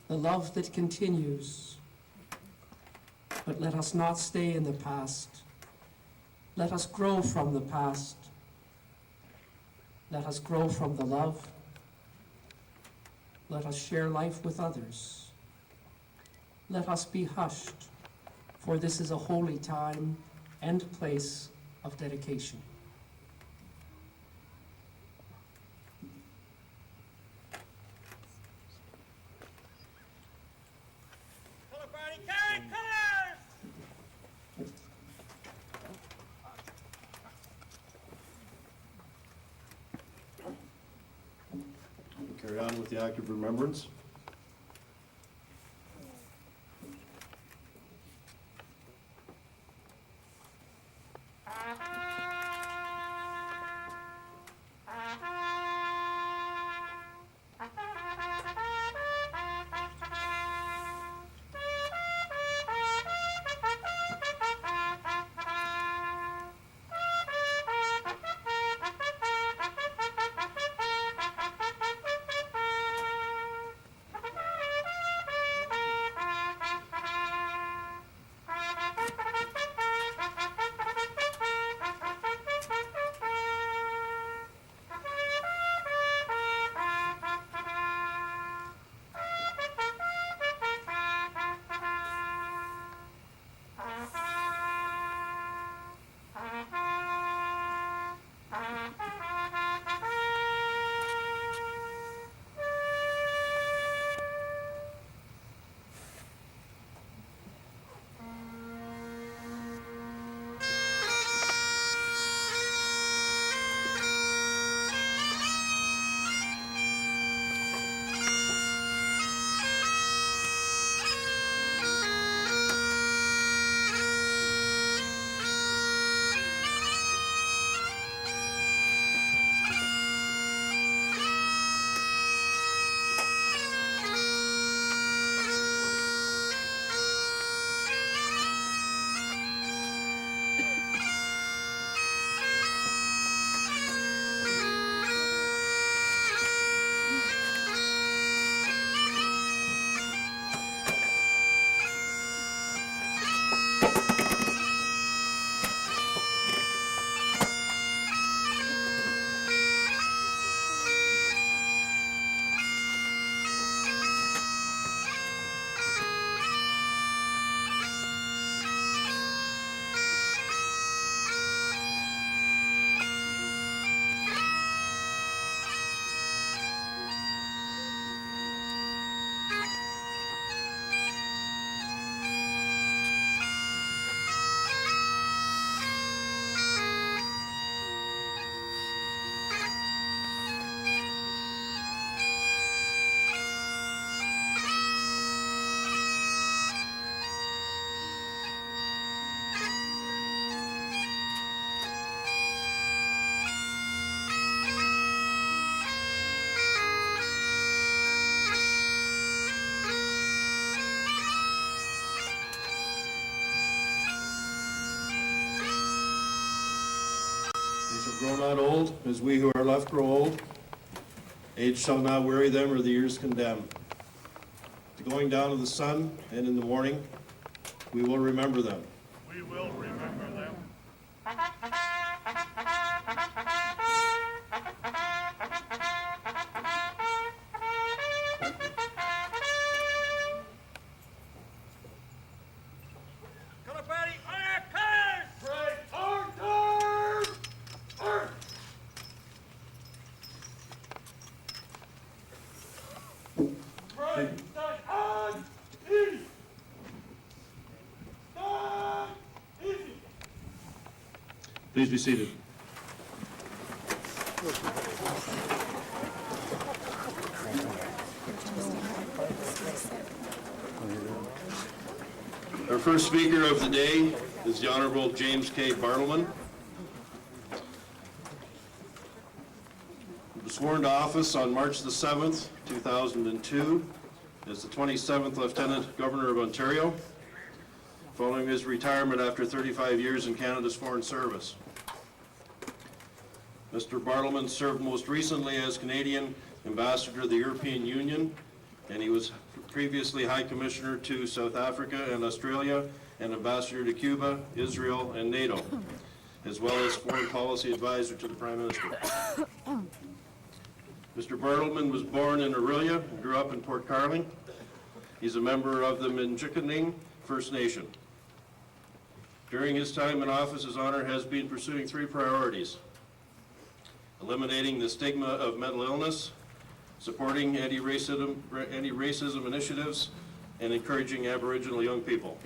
the love that continues. But let us not stay in the past. Let us grow from the past. Let us grow from the love. Let us share life with others. Let us be hushed, for this is a holy time and place of dedication. Color party, carry colors! Carry on with the act of remembrance. They shall grow not old, as we who are left grow old. Age shall not weary them, or the years condemn. The going down of the sun, and in the morning, we will remember them. We will remember them. Color party, on our colors! Right, order! Order! Right, stand on, easy! Stand, easy! Please be seated. Our first speaker of the day is the Honorable James K. Bartleman. He was sworn to office on March the 7th, 2002, as the 27th Lieutenant Governor of Ontario, following his retirement after 35 years in Canada's Foreign Service. Mr. Bartleman served most recently as Canadian Ambassador to the European Union and he was previously High Commissioner to South Africa and Australia and Ambassador to Cuba, Israel, and NATO, as well as Foreign Policy Advisor to the Prime Minister. Mr. Bartleman was born in Orillia and grew up in Port Carling. He's a member of the Minjikaning First Nation. During his time in office, his honor has been pursuing three priorities: eliminating the stigma of mental illness, supporting anti-racism initiatives, and encouraging Aboriginal young people.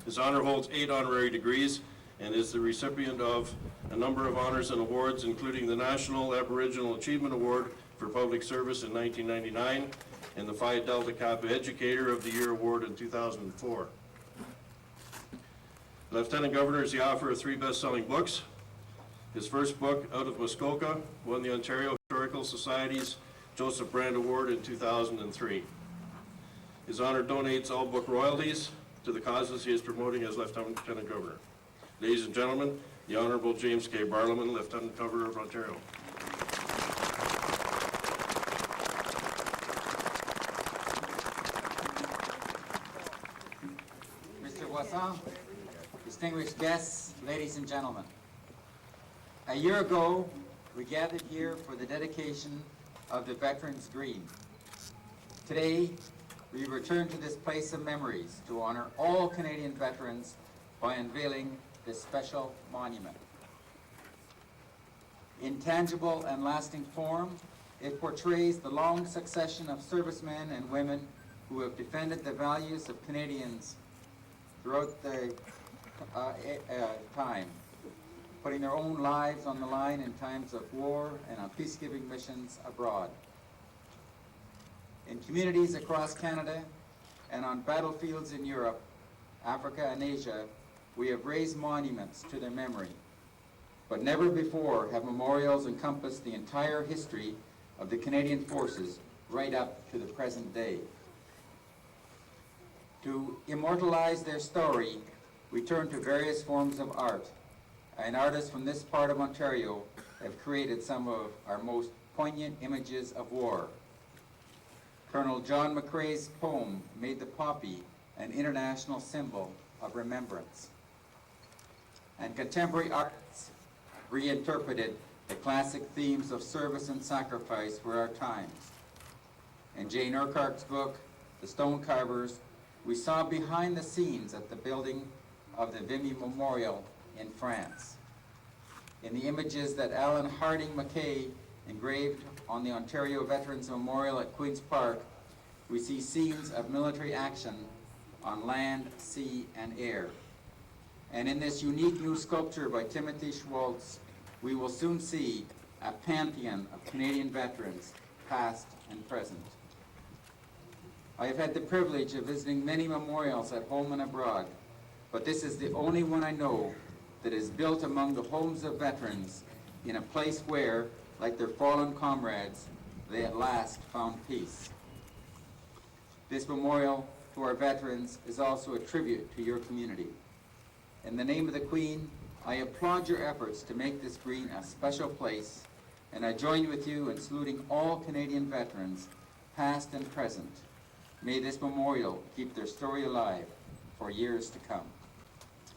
His honor holds 8 honorary degrees and is the recipient of a number of honors and awards, including the National Aboriginal Achievement Award for Public Service in 1999 and the Phi Delta Kappa Educator of the Year Award in 2004. Lieutenant Governor is the author of 3 best-selling books. His first book, Out of Muskoka, won the Ontario Historical Society's Joseph Brand Award in 2003. His honor donates all book royalties to the causes he is promoting as Lieutenant Governor. Ladies and gentlemen, the Honorable James K. Bartleman, Lieutenant Governor of Ontario. Mr. Boisson, distinguished guests, ladies and gentlemen. A year ago, we gathered here for the dedication of the Veterans Green. Today, we return to this place of memories to honor all Canadian veterans by unveiling this special monument. In tangible and lasting form, it portrays the long succession of servicemen and women who have defended the values of Canadians throughout the time, putting their own lives on the line in times of war and on peacekeeping missions abroad. In communities across Canada and on battlefields in Europe, Africa, and Asia, we have raised monuments to their memory. But never before have memorials encompassed the entire history of the Canadian Forces right up to the present day. To immortalize their story, we turn to various forms of art, and artists from this part of Ontario have created some of our most poignant images of war. Colonel John McCrae's poem made the poppy an international symbol of remembrance. And contemporary artists reinterpreted the classic themes of service and sacrifice for our times. In Jane Urquhart's book, The Stone Carvers, we saw behind the scenes at the building of the Vimy Memorial in France. In the images that Alan Harding McKay engraved on the Ontario Veterans Memorial at Queen's Park, we see scenes of military action on land, sea, and air. And in this unique new sculpture by Timothy Schwartz, we will soon see a pantheon of Canadian veterans, past and present. I have had the privilege of visiting many memorials at home and abroad, but this is the only one I know that is built among the homes of veterans in a place where, like their fallen comrades, they at last found peace. This memorial to our veterans is also a tribute to your community. In the name of the Queen, I applaud your efforts to make this green a special place, and I join with you in saluting all Canadian veterans, past and present. May this memorial keep their story alive for years to come.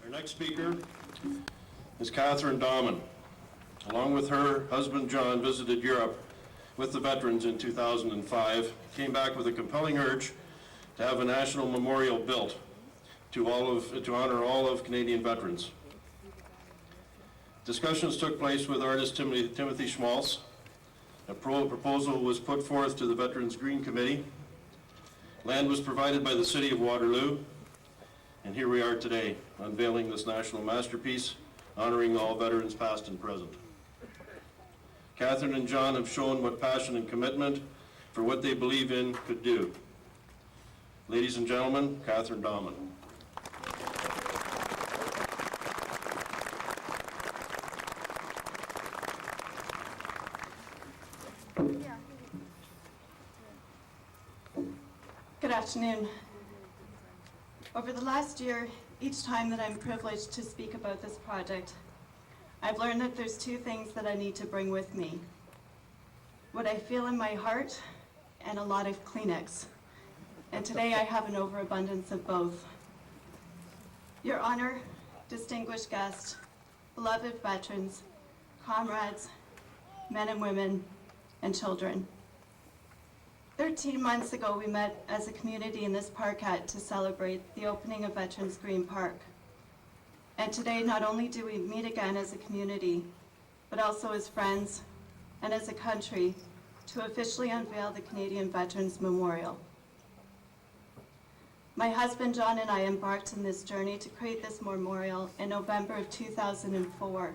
Our next speaker is Catherine Dahman. Along with her husband John, visited Europe with the veterans in 2005, came back with a compelling urge to have a national memorial built to honor all of Canadian veterans. Discussions took place with artist Timothy Schmaltz. A proposal was put forth to the Veterans Green Committee. Land was provided by the City of Waterloo, and here we are today, unveiling this national masterpiece, honoring all veterans past and present. Catherine and John have shown what passion and commitment for what they believe in could do. Ladies and gentlemen, Catherine Dahman. Good afternoon. Over the last year, each time that I'm privileged to speak about this project, I've learned that there's 2 things that I need to bring with me: what I feel in my heart and a lot of Kleenex. And today I have an overabundance of both. Your Honor, distinguished guests, beloved veterans, comrades, men and women, and children. 13 months ago, we met as a community in this parkette to celebrate the opening of Veterans Green Park. And today, not only do we meet again as a community, but also as friends and as a country to officially unveil the Canadian Veterans Memorial. My husband John and I embarked on this journey to create this memorial in November of 2004,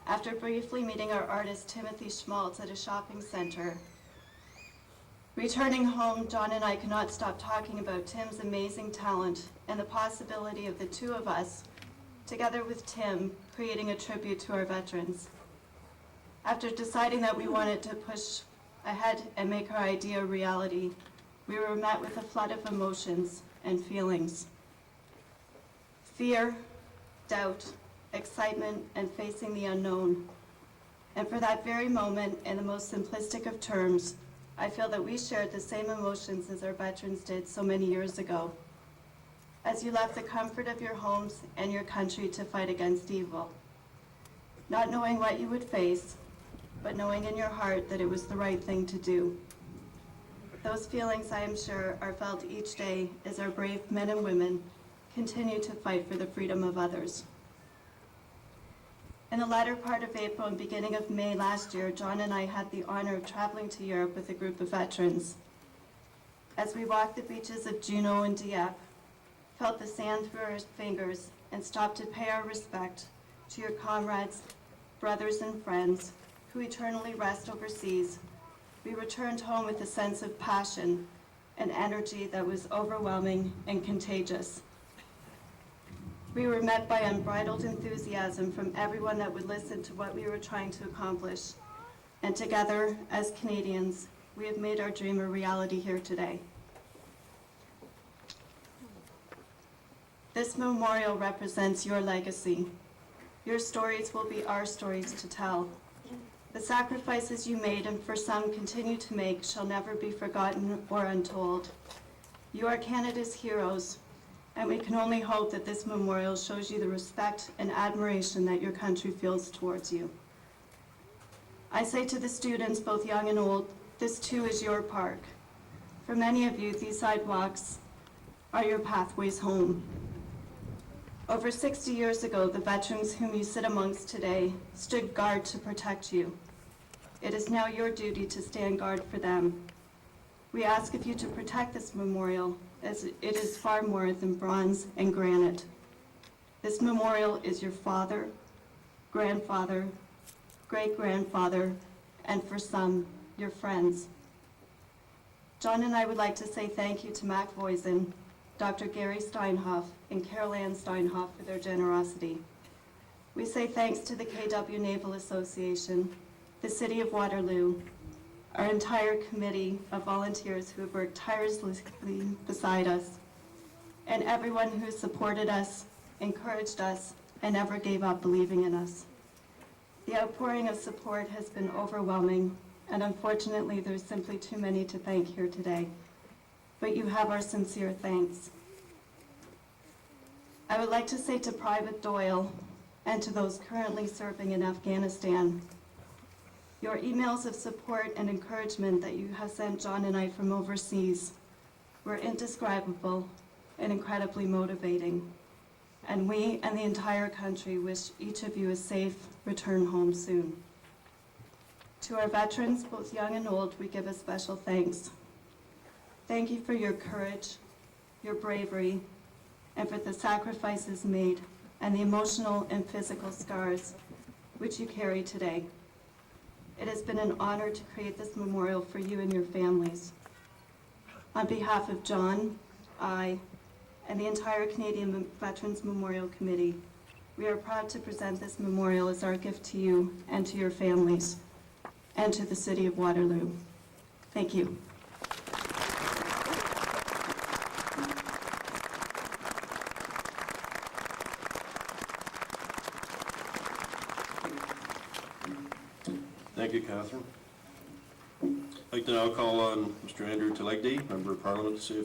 after briefly meeting our artist Timothy Schmaltz at a shopping center. Returning home, John and I could not stop talking about Tim's amazing talent and the possibility of the two of us, together with Tim, creating a tribute to our veterans. After deciding that we wanted to push ahead and make our idea a reality, we were met with a flood of emotions and feelings. Fear, doubt, excitement, and facing the unknown. And for that very moment, in the most simplistic of terms, I feel that we shared the same emotions as our veterans did so many years ago, as you left the comfort of your homes and your country to fight against evil, not knowing what you would face, but knowing in your heart that it was the right thing to do. Those feelings, I am sure, are felt each day as our brave men and women continue to fight for the freedom of others. In the latter part of April and beginning of May last year, John and I had the honor of traveling to Europe with a group of veterans. As we walked the beaches of Juneau and Dieppe, felt the sand through our fingers, and stopped to pay our respect to your comrades, brothers, and friends who eternally rest overseas, we returned home with a sense of passion and energy that was overwhelming and contagious. We were met by unbridled enthusiasm from everyone that would listen to what we were trying to accomplish. And together, as Canadians, we have made our dream a reality here today. This memorial represents your legacy. Your stories will be our stories to tell. The sacrifices you made, and for some continue to make, shall never be forgotten or untold. You are Canada's heroes, and we can only hope that this memorial shows you the respect and admiration that your country feels towards you. I say to the students, both young and old, this too is your park. For many of you, these sidewalks are your pathways home. Over 60 years ago, the veterans whom you sit amongst today stood guard to protect you. It is now your duty to stand guard for them. We ask of you to protect this memorial, as it is far more than bronze and granite. This memorial is your father, grandfather, great-grandfather, and for some, your friends. John and I would like to say thank you to Mac Voisin, Dr. Gary Steinhoff, and Carol Ann Steinhoff for their generosity. We say thanks to the KW Naval Association, the City of Waterloo, our entire committee of volunteers who have worked tirelessly beside us, and everyone who supported us, encouraged us, and never gave up believing in us. The outpouring of support has been overwhelming, and unfortunately there's simply too many to thank here today. But you have our sincere thanks. I would like to say to Private Doyle and to those currently serving in Afghanistan, your emails of support and encouragement that you have sent John and I from overseas were indescribable and incredibly motivating. And we and the entire country wish each of you a safe return home soon. To our veterans, both young and old, we give a special thanks. Thank you for your courage, your bravery, and for the sacrifices made and the emotional and physical scars which you carry today. It has been an honor to create this memorial for you and your families. On behalf of John, I, and the entire Canadian Veterans Memorial Committee, we are proud to present this memorial as our gift to you and to your families, and to the City of Waterloo. Thank you. Thank you, Catherine. I'd like to now call on Mr. Andrew Telegdy, Member of Parliament, to say a few